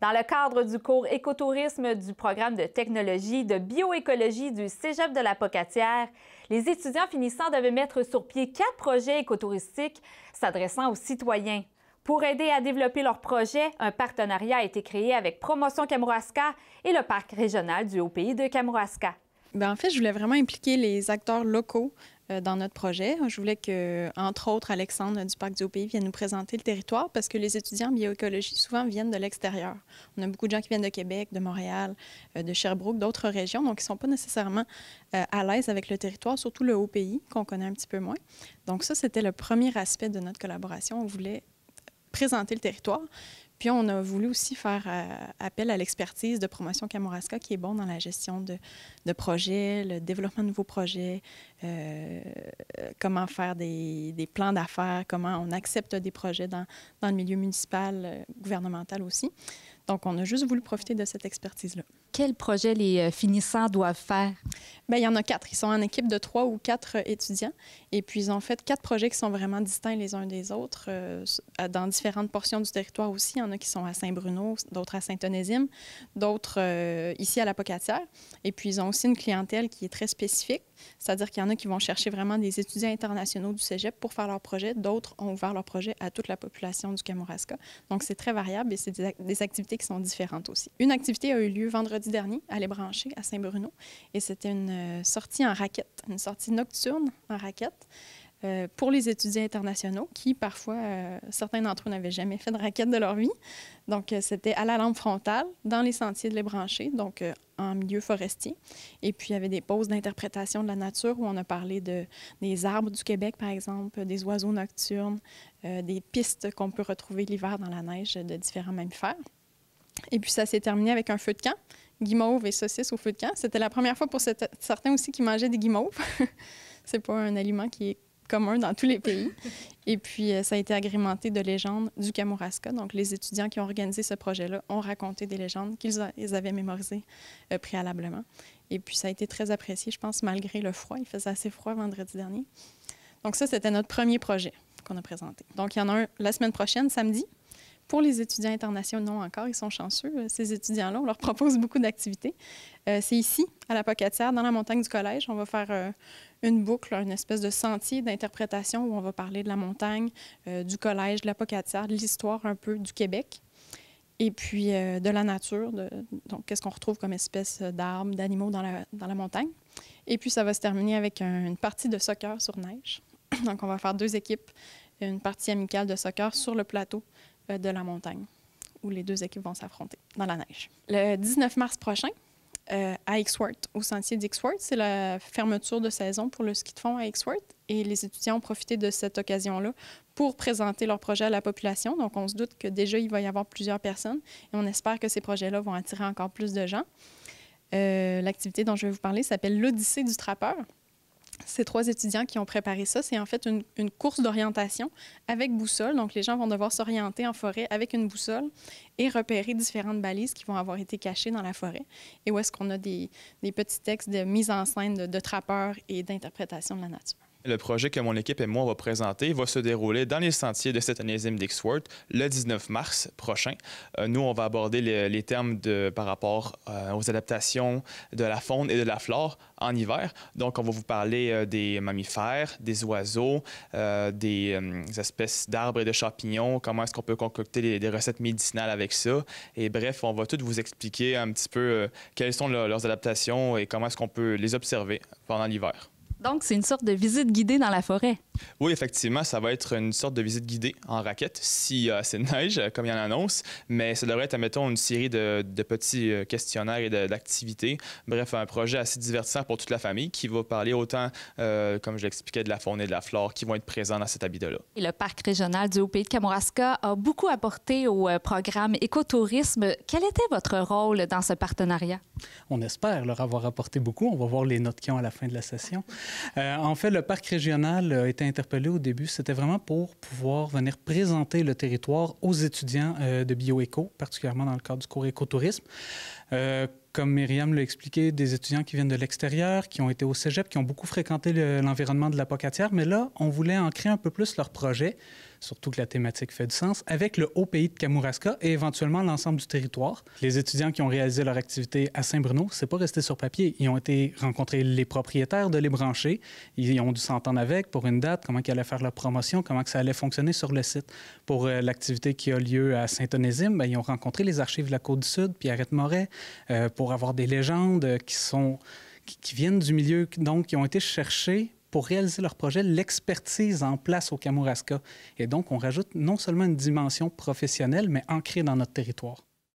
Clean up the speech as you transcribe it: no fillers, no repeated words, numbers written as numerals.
Dans le cadre du cours écotourisme du programme de technologie de bioécologie du Cégep de la Pocatière, les étudiants finissants devaient mettre sur pied 4 projets écotouristiques s'adressant aux citoyens. Pour aider à développer leurs projets, un partenariat a été créé avec Promotion Kamouraska et le Parc régional du Haut-Pays de Kamouraska. En fait, je voulais vraiment impliquer les acteurs locaux dans notre projet. Je voulais que, entre autres, Alexandre du Parc du Haut-Pays vienne nous présenter le territoire parce que les étudiants en bioécologie souvent viennent de l'extérieur. On a beaucoup de gens qui viennent de Québec, de Montréal, de Sherbrooke, d'autres régions, donc ils ne sont pas nécessairement à l'aise avec le territoire, surtout le Haut-Pays, qu'on connaît un petit peu moins. Donc ça, c'était le premier aspect de notre collaboration. On voulait présenter le territoire. Puis on a voulu aussi faire appel à l'expertise de Promotion Kamouraska, qui est bon dans la gestion de projets, le développement de nouveaux projets, comment faire des plans d'affaires, comment on accepte des projets dans le milieu municipal, gouvernemental aussi. Donc, on a juste voulu profiter de cette expertise-là. Quels projets les finissants doivent faire? Bien, il y en a 4. Ils sont en équipe de 3 ou 4 étudiants. Et puis, ils ont fait 4 projets qui sont vraiment distincts les uns des autres, dans différentes portions du territoire aussi. Il y en a qui sont à Saint-Bruno, d'autres à Saint-Onésime, d'autres ici à la Pocatière. Et puis, ils ont aussi une clientèle qui est très spécifique. C'est-à-dire qu'il y en a qui vont chercher vraiment des étudiants internationaux du Cégep pour faire leur projet. D'autres ont ouvert leur projet à toute la population du Kamouraska. Donc, c'est très variable et c'est des activités qui sont différentes aussi. Une activité a eu lieu vendredi dernier à Les Branchés, à Saint-Bruno. Et c'était une sortie en raquette, une sortie nocturne en raquette. Pour les étudiants internationaux qui, parfois, certains d'entre eux n'avaient jamais fait de raquette de leur vie. Donc, c'était à la lampe frontale, dans les sentiers de Les Branchés, donc en milieu forestier. Et puis, il y avait des pauses d'interprétation de la nature où on a parlé des arbres du Québec, par exemple, des oiseaux nocturnes, des pistes qu'on peut retrouver l'hiver dans la neige de différents mammifères. Et puis, ça s'est terminé avec un feu de camp, guimauve et saucisses au feu de camp. C'était la première fois pour certains aussi qui mangeaient des guimauves. C'est pas un aliment qui est commun dans tous les pays. Et puis, ça a été agrémenté de légendes du Kamouraska. Donc, les étudiants qui ont organisé ce projet-là ont raconté des légendes qu'ils avaient mémorisées préalablement. Et puis, ça a été très apprécié, je pense, malgré le froid. Il faisait assez froid vendredi dernier. Donc, ça, c'était notre premier projet qu'on a présenté. Donc, il y en a un la semaine prochaine, samedi. Pour les étudiants internationaux, non encore, ils sont chanceux. Ces étudiants-là, on leur propose beaucoup d'activités. C'est ici, à la Pocatière, dans la montagne du collège. On va faire une boucle, une espèce de sentier d'interprétation où on va parler de la montagne, du collège, de la Pocatière, de l'histoire un peu du Québec. Et puis de la nature, donc qu'est-ce qu'on retrouve comme espèce d'arbres, d'animaux dans la montagne. Et puis ça va se terminer avec une partie de soccer sur neige. Donc on va faire 2 équipes, une partie amicale de soccer sur le plateau de la montagne, où les 2 équipes vont s'affronter dans la neige. Le 19 mars prochain, à Exworth, au sentier d'Exworth, c'est la fermeture de saison pour le ski de fond à Exworth. Et les étudiants ont profité de cette occasion-là pour présenter leur projet à la population. Donc, on se doute que déjà, il va y avoir plusieurs personnes et on espère que ces projets-là vont attirer encore plus de gens. L'activité dont je vais vous parler s'appelle l'Odyssée du trappeur. Ces 3 étudiants qui ont préparé ça, c'est en fait une course d'orientation avec boussole. Donc, les gens vont devoir s'orienter en forêt avec une boussole et repérer différentes balises qui vont avoir été cachées dans la forêt. Et où est-ce qu'on a des petits textes de mise en scène de trappeurs et d'interprétation de la nature. Le projet que mon équipe et moi on va présenter va se dérouler dans les sentiers de Saint-Onésime d'Exworth le 19 mars prochain. Nous, on va aborder les termes par rapport aux adaptations de la faune et de la flore en hiver. Donc, on va vous parler des mammifères, des oiseaux, des espèces d'arbres et de champignons, comment est-ce qu'on peut concocter des recettes médicinales avec ça. Et bref, on va tout vous expliquer un petit peu quelles sont leurs adaptations et comment est-ce qu'on peut les observer pendant l'hiver. Donc, c'est une sorte de visite guidée dans la forêt. Oui, effectivement, ça va être une sorte de visite guidée en raquette, s'il y a assez de neige, comme il y en annonce, mais ça devrait être, admettons, une série de petits questionnaires et d'activités. Bref, un projet assez divertissant pour toute la famille qui va parler autant, comme je l'expliquais, de la faune et de la flore qui vont être présents dans cet habitat-là. Et le Parc régional du Haut-Pays de Kamouraska a beaucoup apporté au programme écotourisme. Quel était votre rôle dans ce partenariat? On espère leur avoir apporté beaucoup. On va voir les notes qu'ils ont à la fin de la session. En fait, le Parc régional a été interpellé au début. C'était vraiment pour pouvoir venir présenter le territoire aux étudiants de bioéco, particulièrement dans le cadre du cours écotourisme. Comme Myriam l'a expliqué, des étudiants qui viennent de l'extérieur, qui ont été au Cégep, qui ont beaucoup fréquenté l'environnement de la Pocatière. Mais là, on voulait ancrer un peu plus leur projet surtout que la thématique fait du sens, avec le haut pays de Kamouraska et éventuellement l'ensemble du territoire. Les étudiants qui ont réalisé leur activité à Saint-Bruno, c'est pas resté sur papier. Ils ont été rencontrer les propriétaires de Les Branchés. Ils ont dû s'entendre avec pour une date, comment ils allaient faire leur promotion, comment que ça allait fonctionner sur le site. Pour l'activité qui a lieu à Saint-Onésime, bien, ils ont rencontré les archives de la Côte-du-Sud, Pierrette Moret, pour avoir des légendes qui viennent du milieu, donc qui ont été cherchées pour réaliser leur projet, l'expertise en place au Kamouraska. Et donc, on rajoute non seulement une dimension professionnelle, mais ancrée dans notre territoire.